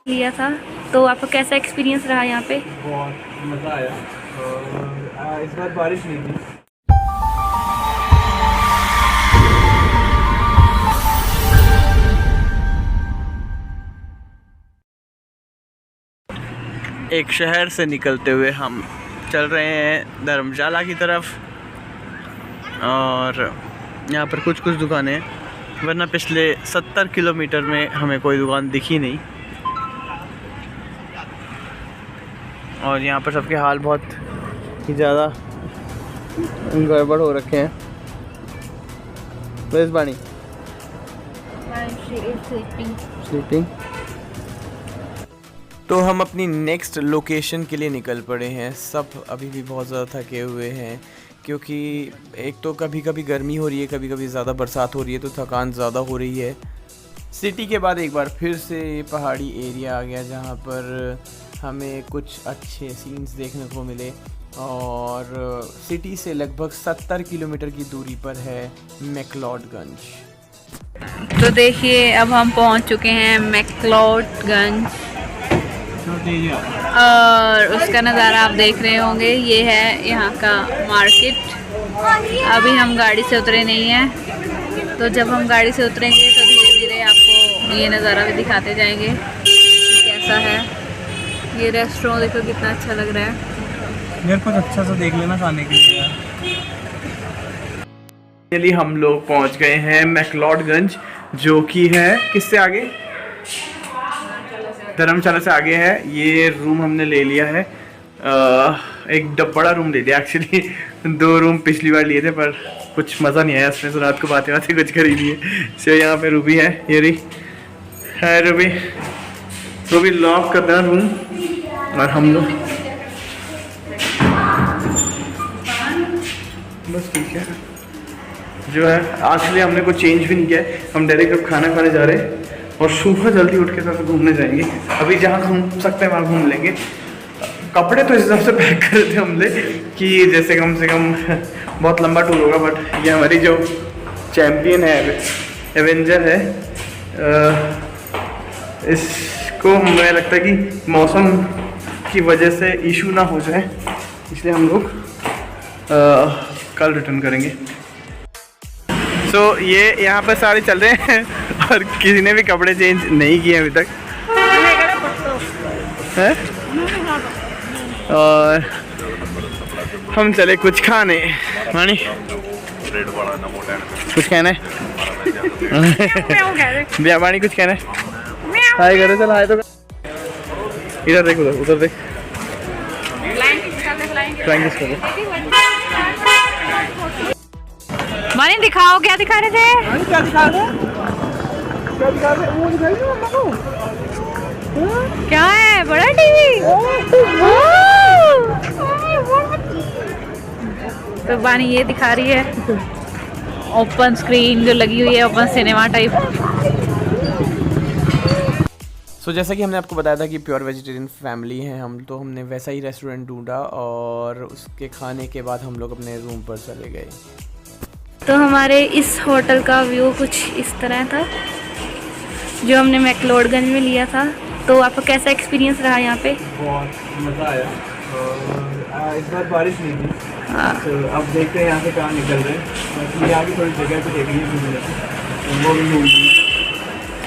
लिया था, तो आपका कैसा एक्सपीरियंस रहा यहाँ पे? बहुत मज़ा आया और इस बार बारिश नहीं थी। एक शहर से निकलते हुए हम चल रहे हैं धर्मशाला की तरफ और यहाँ पर कुछ कुछ दुकानें हैं, वरना पिछले 70 किलोमीटर में हमें कोई दुकान दिखी नहीं। और यहाँ पर सबके हाल बहुत ही ज़्यादा गड़बड़ हो रखे हैं। वैसे पानी स्लीपिंग। तो हम अपनी नेक्स्ट लोकेशन के लिए निकल पड़े हैं। सब अभी भी बहुत ज़्यादा थके हुए हैं क्योंकि एक तो कभी कभी गर्मी हो रही है, कभी कभी ज़्यादा बरसात हो रही है, तो थकान ज़्यादा हो रही है। सिटी के बाद एक बार फिर से पहाड़ी एरिया आ गया जहाँ पर हमें कुछ अच्छे सीन्स देखने को मिले और सिटी से लगभग 70 किलोमीटर की दूरी पर है मैक्लोडगंज। तो देखिए अब हम पहुँच चुके हैं मैक्लोडगंज और उसका नज़ारा आप देख रहे होंगे। ये है यहाँ का मार्केट। अभी हम गाड़ी से उतरे नहीं हैं, तो जब हम गाड़ी से उतरेंगे तो धीरे धीरे आपको ये नज़ारा भी दिखाते जाएंगे कि कैसा है। ये रेस्टोरेंट देखो कितना अच्छा लग रहा है यार, कुछ अच्छा सा देख लेना खाने के लिए यार। चलिए हम लोग पहुंच गए हैं मैक्लोडगंज, जो कि है किससे आगे, धर्मशाला से आगे है। ये रूम हमने ले लिया है, एक बड़ा रूम ले लिया। एक्चुअली 2 रूम पिछली बार लिए थे पर कुछ मज़ा नहीं आया उसमें, तो रात को बातें कुछ करी नहीं है। सो यहाँ पे रूबी है, ये रही है रूबी लॉक कर देना रूम। और हम लोग बस ठीक है जो है। एक्चुअली हमने कुछ चेंज भी नहीं किया है, हम डायरेक्ट अब खाना खाने जा रहे हैं और सुबह जल्दी उठ के साथ घूमने जाएंगे। अभी जहाँ घूम सकते हैं वहाँ घूम लेंगे। कपड़े तो इस हिसाब से पैक कर रहे थे हमने कि जैसे कम से कम बहुत लंबा टूर होगा, बट ये हमारी जो चैम्पियन है, एवेंजर है, इसको मुझे लगता है कि मौसम की वजह से इशू ना हो जाए, इसलिए हम लोग कल रिटर्न करेंगे। सो ये यहाँ पर सारे चल रहे हैं और किसी ने भी कपड़े चेंज नहीं किए अभी तक है। और हम चले कुछ खाने। मानी कुछ कहना है? भैया मानी कुछ कहना है? हाय करो, चल हाय तो। इधर देख, उधर देख, मानी दिखाओ क्या दिखा रहे थे? क्या दिखा रहे? क्या दिखा रहे? वो दिखाई नहीं मम्मा को। क्या है? बड़ा टीवी। तो बानी ये दिखा रही है ओपन स्क्रीन जो लगी हुई है, ओपन सिनेमा टाइप। सो जैसा कि हमने आपको बताया था कि प्योर वेजिटेरियन फैमिली है हम, तो हमने वैसा ही रेस्टोरेंट ढूंढा और उसके खाने के बाद हम लोग अपने रूम पर चले गए। तो हमारे इस होटल का व्यू कुछ इस तरह था जो हमने मैक्लोडगंज में लिया था। तो आपका कैसा एक्सपीरियंस रहा यहाँ पे? बहुत मज़ा आया और इस बार बारिश नहीं थी। हाँ। तो अब देखते हैं यहाँ से कहाँ निकल रहे हैं। आगे थोड़ी जगह पे देखेंगे वो भी घूमेंगे।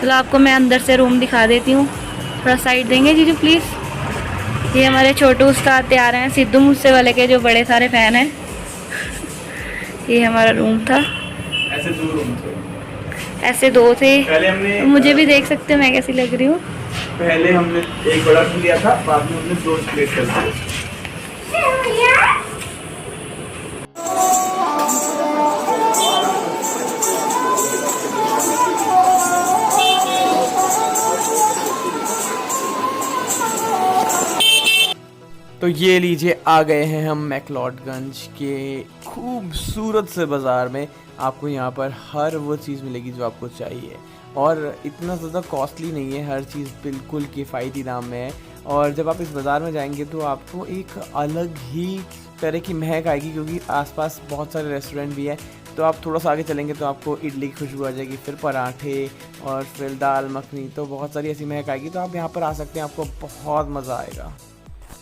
चलो आपको मैं अंदर से रूम दिखा देती हूँ। थोड़ा साइड देंगे जीजू प्लीज़। ये हमारे छोटू उस्ताद तैयार हैं, सिद्धू मूसे वाले के जो बड़े सारे फ़ैन हैं। ये हमारा रूम था। ऐसे 2 रूम थे। ऐसे 2 थे। पहले हमने मुझे भी देख सकते हो मैं कैसी लग रही हूँ। पहले हमने एक बड़ा रूम लिया था, बाद में हमने 2 स्प्लिट कर दिए। तो ये लीजिए आ गए हैं हम मैक्लोडगंज के खूबसूरत से बाज़ार में। आपको यहाँ पर हर वो चीज़ मिलेगी जो आपको चाहिए और इतना ज़्यादा कॉस्टली नहीं है, हर चीज़ बिल्कुल किफ़ायती दाम में है। और जब आप इस बाज़ार में जाएंगे तो आपको एक अलग ही तरह की महक आएगी क्योंकि आसपास बहुत सारे रेस्टोरेंट भी है, तो आप थोड़ा सा आगे चलेंगे तो आपको इडली की खुशबू आ जाएगी, फिर पराठे और फिर दाल मखनी, तो बहुत सारी ऐसी महक आएगी। तो आप यहाँ पर आ सकते हैं, आपको बहुत मज़ा आएगा।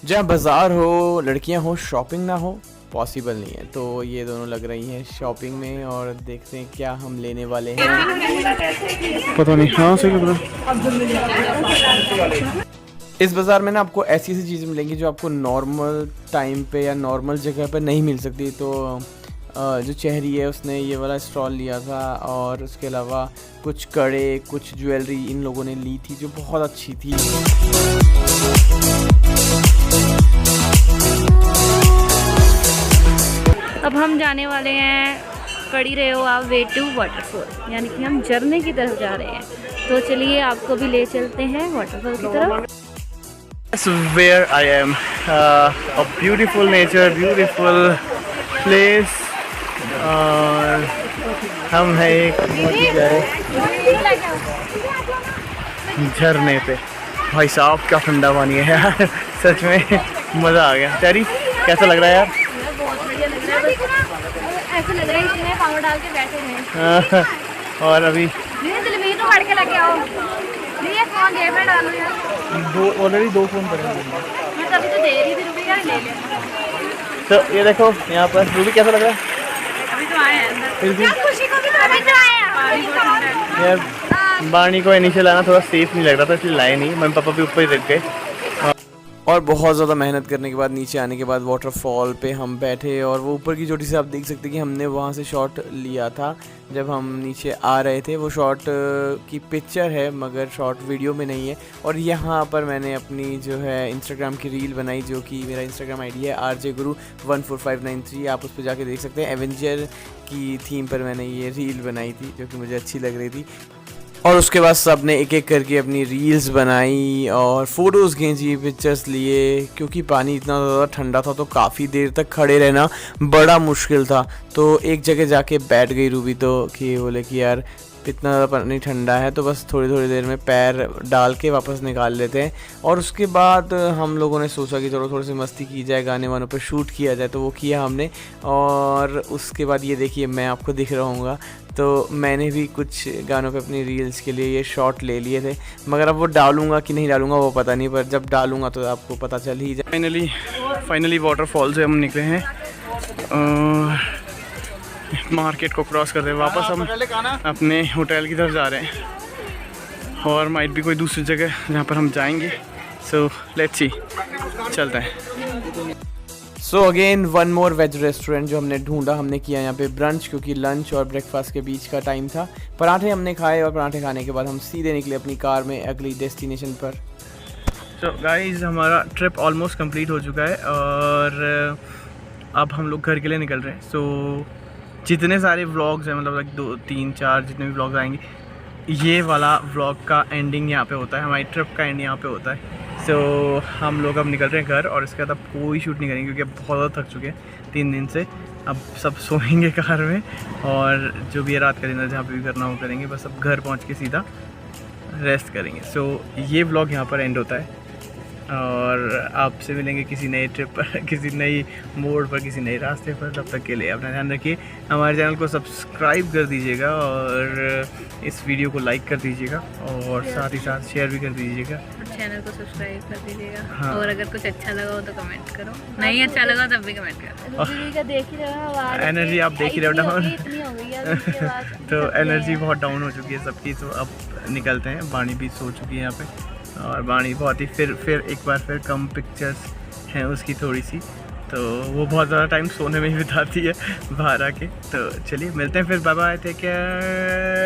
जहाँ बाज़ार हो, लड़कियाँ हो, शॉपिंग ना हो, पॉसिबल नहीं है। तो ये दोनों लग रही हैं शॉपिंग में और देखते हैं क्या हम लेने वाले हैं। पता नहीं, हाँ सही लग रहा है। इस बाज़ार में ना आपको ऐसी ऐसी चीज़ें मिलेंगी जो आपको नॉर्मल टाइम पे या नॉर्मल जगह पे नहीं मिल सकती। तो जो चेहरी है उसने ये वाला स्टॉल लिया था और उसके अलावा कुछ कड़े, कुछ ज्वेलरी इन लोगों ने ली थी जो बहुत अच्छी थी। अब हम जाने वाले हैं कड़ी रेवा वे टू वाटरफॉल, यानी कि हम झरने की तरफ जा रहे हैं। तो चलिए आपको भी ले चलते हैं वाटरफॉल की तरफ। That's where I am. A beautiful nature, beautiful place. और हम हैं एक बहुत ही प्यारे झरने पे। भाई साहब क्या ठंडा पानी है यार, सच में मज़ा आ गया। तेरी कैसा लग रहा है यार? बहुत बढ़िया लग रहा है, ऐसा लग रहा है इसमें पाँव डाल के बैठे हैं। और अभी जलेबी तो काट के लेके आओ, ये फोन जेब में डालो यार। ऑलरेडी 2 फ़ोन पड़े हैं। मैं तभी तो दे रही थी, रूबी का ले लेना। तो ये देखो यहाँ पर रूबी कैसा लग रहा है? अभी तो आए हैं अंदर। फिर भी खुशी को भी तो अभी तो आए हैं। यार बाणी को नीचे लाना थोड़ा सेफ नहीं लग रहा था, इसलिए लाए नहीं। मम्मी पापा भी ऊपर ही रख गए। और बहुत ज़्यादा मेहनत करने के बाद नीचे आने के बाद वाटरफॉल पे हम बैठे और वो ऊपर की चोटी से आप देख सकते हैं कि हमने वहाँ से शॉट लिया था जब हम नीचे आ रहे थे। वो शॉट की पिक्चर है मगर शॉट वीडियो में नहीं है। और यहाँ पर मैंने अपनी जो है इंस्टाग्राम की रील बनाई, जो कि मेरा इंस्टाग्राम आईडी है RJ Guru14593। आप उस पर जाके देख सकते हैं। एवेंजर की थीम पर मैंने ये रील बनाई थी जो कि मुझे अच्छी लग रही थी। और उसके बाद सब ने एक एक करके अपनी रील्स बनाई और फ़ोटोज़ खींची, पिक्चर्स लिए। क्योंकि पानी इतना ज़्यादा ठंडा था तो काफ़ी देर तक खड़े रहना बड़ा मुश्किल था। तो एक जगह जाके बैठ गई रूबी, तो कि बोले कि यार इतना ज़्यादा पानी ठंडा है तो बस थोड़ी थोड़ी देर में पैर डाल के वापस निकाल लेते हैं। और उसके बाद हम लोगों ने सोचा कि चलो थोड़ी सी मस्ती की जाए, गाने वानों पे शूट किया जाए, तो वो किया हमने। और उसके बाद ये देखिए मैं आपको दिख रहा हूँगा, तो मैंने भी कुछ गानों पे अपनी रील्स के लिए ये शॉट ले लिए थे। मगर अब वो डालूंगा कि नहीं डालूंगा वो पता नहीं, पर जब डालूंगा तो आपको पता चल ही जाए। फाइनली वाटरफॉल से हम निकले हैं, मार्केट को क्रॉस कर रहे हैं। वापस हम अपने होटल की तरफ जा रहे हैं और माइट भी कोई दूसरी जगह जहाँ पर हम जाएंगे। सो लेट्स सी, चलते हैं। So again one more ways restaurant जो हमने ढूंढा। हमने किया यहाँ पे ब्रंच, क्योंकि लंच और ब्रेकफास्ट के बीच का टाइम था। पराठे हमने खाए और पराठे खाने के बाद हम सीधे निकले अपनी कार में अगली डेस्टिनेशन पर। तो गाइस हमारा ट्रिप ऑलमोस्ट कंप्लीट हो चुका है और अब हम लोग घर के लिए निकल रहे हैं। सो जितने सारे व्लॉग्स हैं, मतलब 2, 3, 4 जितने भी व्लॉग्स आएंगे, ये वाला व्लॉग का एंडिंग यहाँ पे होता है, हमारी ट्रिप का एंड यहाँ पे होता है। सो हम लोग अब निकल रहे हैं घर और इसके बाद अब कोई शूट नहीं करेंगे क्योंकि अब बहुत ज़्यादा थक चुके हैं 3 दिन से। अब सब सोएंगे कार में और जो भी है रात का डिनर जहाँ पे भी करना हो करेंगे। बस अब घर पहुँच के सीधा रेस्ट करेंगे। सो ये व्लॉग यहाँ पर एंड होता है और आपसे मिलेंगे किसी नए ट्रिप पर, किसी नई मोड़ पर, किसी नए रास्ते पर। तब तक के लिए अपना ध्यान रखिए। हमारे चैनल को सब्सक्राइब कर दीजिएगा और इस वीडियो को लाइक कर दीजिएगा और साथ ही साथ शेयर भी कर दीजिएगा। चैनल को सब्सक्राइब कर दीजिएगा। हाँ। और अगर कुछ अच्छा लगा हो तो कमेंट करो, नहीं अच्छा लगा तब भी कमेंट करो। एनर्जी आप देख ही रहे हो डाउन। इतनी हो गई है तो एनर्जी बहुत डाउन हो चुकी है सबकी। तो अब निकलते हैं। बाणी भी सो चुकी है यहाँ पे और बाणी बहुत ही फिर एक बार फिर कम पिक्चर्स हैं उसकी थोड़ी सी, तो वो बहुत ज़्यादा टाइम सोने में ही बिताती है बाहर आके। तो चलिए मिलते हैं फिर, बाय बाय, टेक केयर।